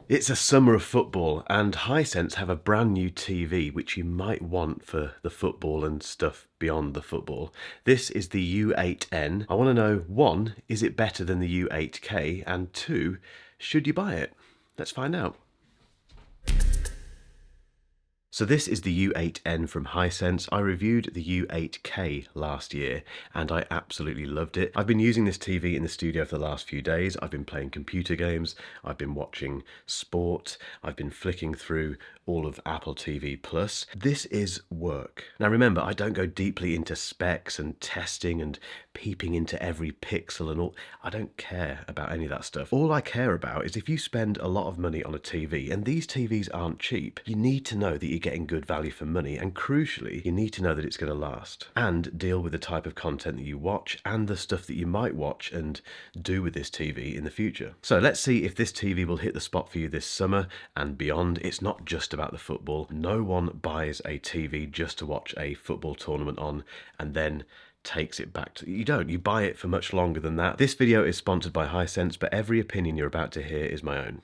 It's a summer of football, and Hisense have a brand new TV which you might want for the football and stuff beyond the football. This is the U8N. I want to know, one, is it better than the U8K? And two, should you buy it? Let's find out. So this is the U8N from Hisense. I reviewed the U8K last year and I absolutely loved it. I've been using this TV in the studio for the last few days. I've been playing computer games, I've been watching sport, I've been flicking through all of Apple TV Plus. This is work. Now remember, I don't go deeply into specs and testing and peeping into every pixel and all. I don't care about any of that stuff. All I care about is if you spend a lot of money on a TV, and these TVs aren't cheap, you need to know that you're getting good value for money, and crucially, you need to know that it's going to last and deal with the type of content that you watch and the stuff that you might watch and do with this TV in the future. So let's see if this TV will hit the spot for you this summer and beyond. It's not just about the football. No one buys a TV just to watch a football tournament on and then takes it back to you. Don't. You buy it for much longer than that. This video is sponsored by Hisense, but every opinion you're about to hear is my own.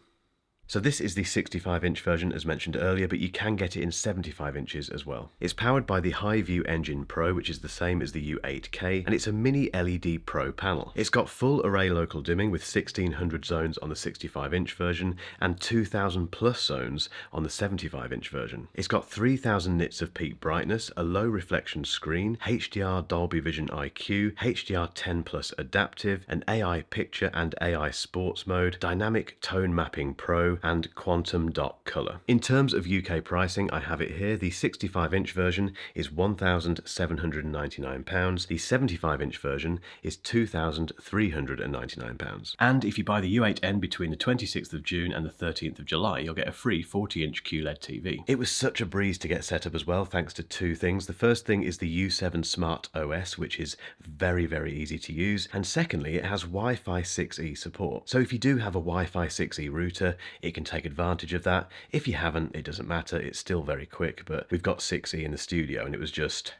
So this is the 65-inch version as mentioned earlier, but you can get it in 75 inches as well. It's powered by the High-View Engine Pro, which is the same as the U8K, and it's a mini LED Pro panel. It's got full array local dimming with 1600 zones on the 65-inch version and 2000 plus zones on the 75-inch version. It's got 3000 nits of peak brightness, a low reflection screen, HDR Dolby Vision IQ, HDR10 Plus adaptive, an AI picture and AI sports mode, dynamic tone mapping Pro, and quantum dot color. In terms of UK pricing, I have it here. The 65-inch version is £1,799. The 75-inch version is £2,399. And if you buy the U8N between the 26th of June and the 13th of July, you'll get a free 40-inch QLED TV. It was such a breeze to get set up as well, thanks to two things. The first thing is the U7 Smart OS, which is very, very easy to use. And secondly, it has Wi-Fi 6E support. So if you do have a Wi-Fi 6E router, it can take advantage of that. If you haven't, it doesn't matter. It's still very quick, but we've got 6E in the studio and it was just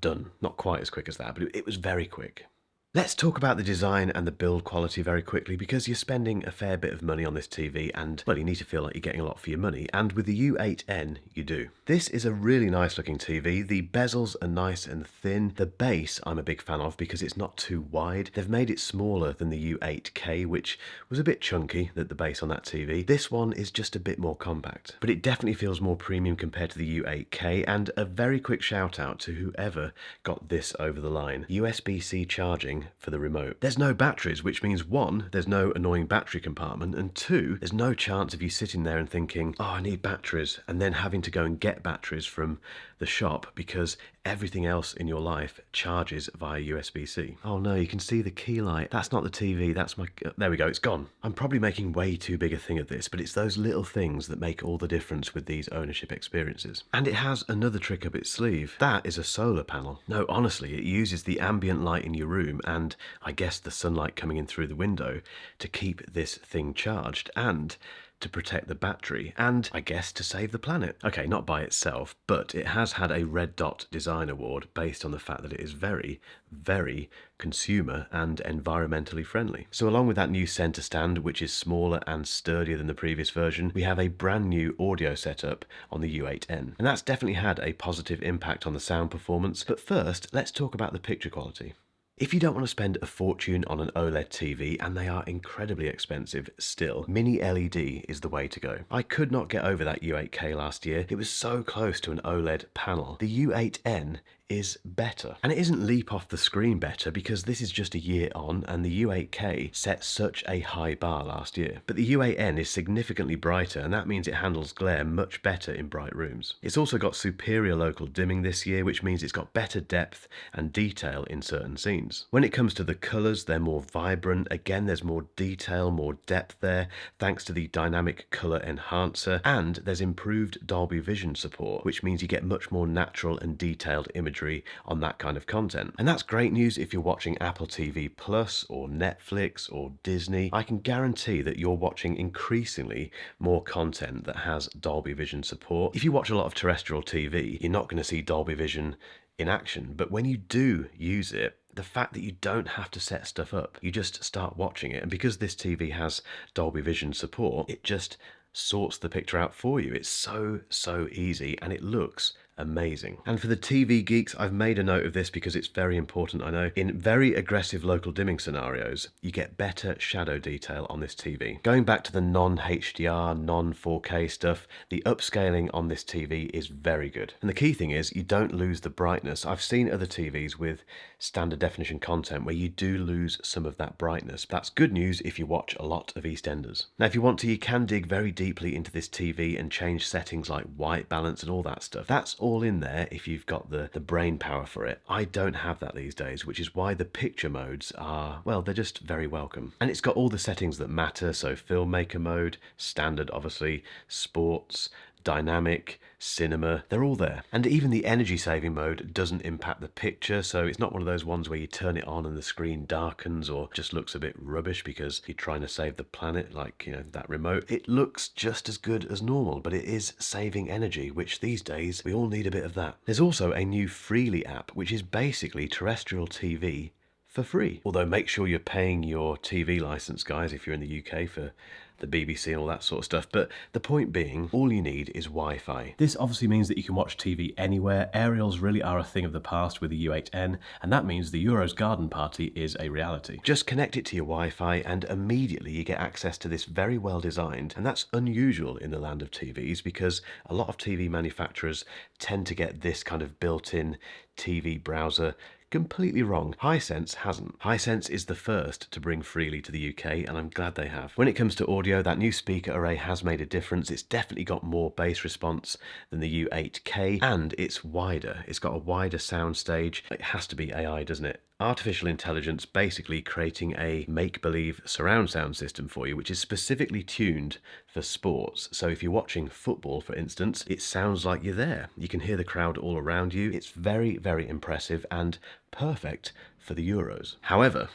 done. Not quite as quick as that, but it was very quick. Let's talk about the design and the build quality very quickly, because you're spending a fair bit of money on this TV and, well, you need to feel like you're getting a lot for your money, and with the U8N, you do. This is a really nice looking TV. The bezels are nice and thin. The base I'm a big fan of because it's not too wide. They've made it smaller than the U8K, which was a bit chunky, the base on that TV. This one is just a bit more compact, but it definitely feels more premium compared to the U8K, and a very quick shout out to whoever got this over the line. USB-C charging for the remote. There's no batteries, which means one, there's no annoying battery compartment, and two, there's no chance of you sitting there and thinking, oh, I need batteries, and then having to go and get batteries from the shop because everything else in your life charges via USB-C. Oh no, you can see the key light. That's not the TV, that's my... there we go, it's gone. I'm probably making way too big a thing of this, but it's those little things that make all the difference with these ownership experiences. And it has another trick up its sleeve. That is a solar panel. No, honestly, it uses the ambient light in your room and I guess the sunlight coming in through the window to keep this thing charged and to protect the battery, and I guess to save the planet. Okay, not by itself, but it has had a Red Dot Design Award based on the fact that it is very, very consumer and environmentally friendly. So along with that new center stand, which is smaller and sturdier than the previous version, we have a brand new audio setup on the U8N. And that's definitely had a positive impact on the sound performance. But first, let's talk about the picture quality. If you don't want to spend a fortune on an OLED TV, and they are incredibly expensive still, mini LED is the way to go. I could not get over that U8K last year. It was so close to an OLED panel. The U8N is better. And it isn't leap off the screen better because this is just a year on and the U8K set such a high bar last year. But the U8N is significantly brighter and that means it handles glare much better in bright rooms. It's also got superior local dimming this year, which means it's got better depth and detail in certain scenes. When it comes to the colours, they're more vibrant. Again, there's more detail, more depth there, thanks to the dynamic colour enhancer, and there's improved Dolby Vision support, which means you get much more natural and detailed imagery on that kind of content. And that's great news if you're watching Apple TV Plus or Netflix or Disney. I can guarantee that you're watching increasingly more content that has Dolby Vision support. If you watch a lot of terrestrial TV, you're not going to see Dolby Vision in action, but when you do use it, the fact that you don't have to set stuff up, you just start watching it, and because this TV has Dolby Vision support, it just sorts the picture out for you. It's so easy and it looks amazing. And for the TV geeks, I've made a note of this because it's very important, I know. In very aggressive local dimming scenarios, you get better shadow detail on this TV. Going back to the non-HDR, non-4K stuff, the upscaling on this TV is very good. And the key thing is you don't lose the brightness. I've seen other TVs with standard definition content where you do lose some of that brightness. That's good news if you watch a lot of EastEnders. Now, if you want to, you can dig very deeply into this TV and change settings like white balance and all that stuff. That's all in there if you've got the brain power for it. I don't have that these days, which is why the picture modes are, well, they're just very welcome. And it's got all the settings that matter, so filmmaker mode, standard obviously, sports, dynamic, cinema, they're all there. And even the energy saving mode doesn't impact the picture, so it's not one of those ones where you turn it on and the screen darkens or just looks a bit rubbish because you're trying to save the planet, like, you know, that remote. It looks just as good as normal, but it is saving energy, which these days we all need a bit of that. There's also a new Freely app, which is basically terrestrial TV for free. Although make sure you're paying your TV license, guys, if you're in the UK, for the BBC and all that sort of stuff. But the point being, all you need is Wi-Fi. This obviously means that you can watch TV anywhere. Aerials really are a thing of the past with the U8N, and that means the Euros garden party is a reality. Just connect it to your Wi-Fi and immediately you get access to this very well designed, and that's unusual in the land of TVs because a lot of TV manufacturers tend to get this kind of built-in TV browser completely wrong. Hisense hasn't. Hisense is the first to bring Freely to the UK, and I'm glad they have. When it comes to audio, that new speaker array has made a difference. It's definitely got more bass response than the U8K, and it's wider. It's got a wider sound stage. It has to be AI, doesn't it? Artificial intelligence basically creating a make-believe surround sound system for you, which is specifically tuned for sports. So if you're watching football, for instance, it sounds like you're there. You can hear the crowd all around you. It's very, very impressive and perfect for the Euros. However,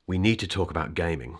we need to talk about gaming.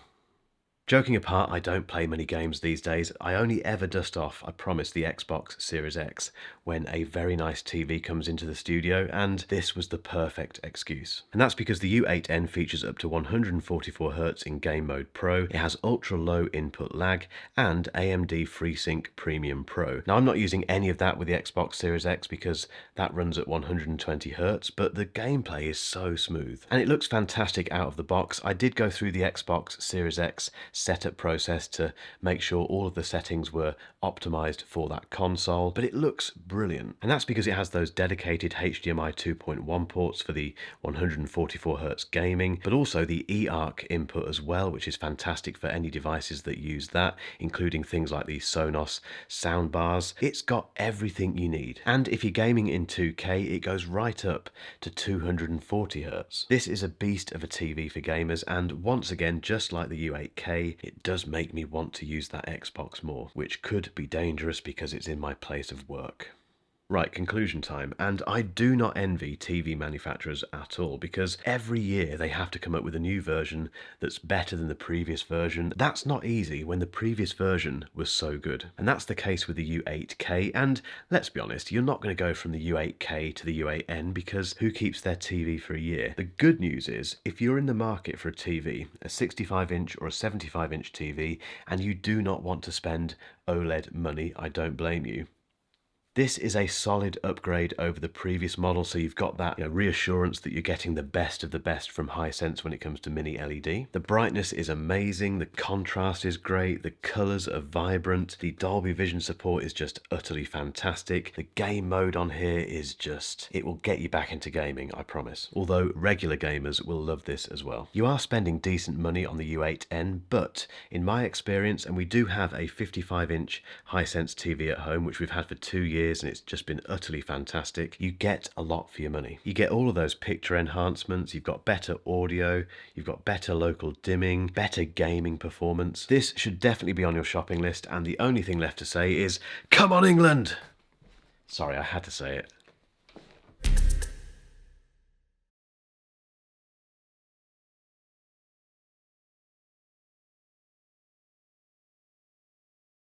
Joking apart, I don't play many games these days. I only ever dust off, I promise, the Xbox Series X when a very nice TV comes into the studio, and this was the perfect excuse. And that's because the U8N features up to 144Hz in Game Mode Pro, it has ultra low input lag, and AMD FreeSync Premium Pro. Now, I'm not using any of that with the Xbox Series X because that runs at 120Hz, but the gameplay is so smooth. And it looks fantastic out of the box. I did go through the Xbox Series X setup process to make sure all of the settings were optimized for that console, but it looks brilliant. And that's because it has those dedicated HDMI 2.1 ports for the 144Hz gaming, but also the eARC input as well, which is fantastic for any devices that use that, including things like the Sonos soundbars. It's got everything you need. And if you're gaming in 2K, it goes right up to 240Hz. This is a beast of a TV for gamers, and once again, just like the U8K, it does make me want to use that Xbox more, which could be dangerous because it's in my place of work. Right, conclusion time. And I do not envy TV manufacturers at all, because every year they have to come up with a new version that's better than the previous version. That's not easy when the previous version was so good. And that's the case with the U8K, and let's be honest, you're not going to go from the U8K to the U8N because who keeps their TV for a year? The good news is, if you're in the market for a TV, a 65-inch or a 75-inch TV, and you do not want to spend OLED money, I don't blame you. This is a solid upgrade over the previous model, so you've got that reassurance that you're getting the best of the best from Hisense when it comes to mini LED. The brightness is amazing, the contrast is great, the colours are vibrant, the Dolby Vision support is just utterly fantastic. The game mode on here is just, it will get you back into gaming, I promise. Although regular gamers will love this as well. You are spending decent money on the U8N, but in my experience, and we do have a 55-inch Hisense TV at home, which we've had for 2 years, and it's just been utterly fantastic. You get a lot for your money. You get all of those picture enhancements, you've got better audio, you've got better local dimming, better gaming performance. This should definitely be on your shopping list, and the only thing left to say is, come on England! Sorry, I had to say it.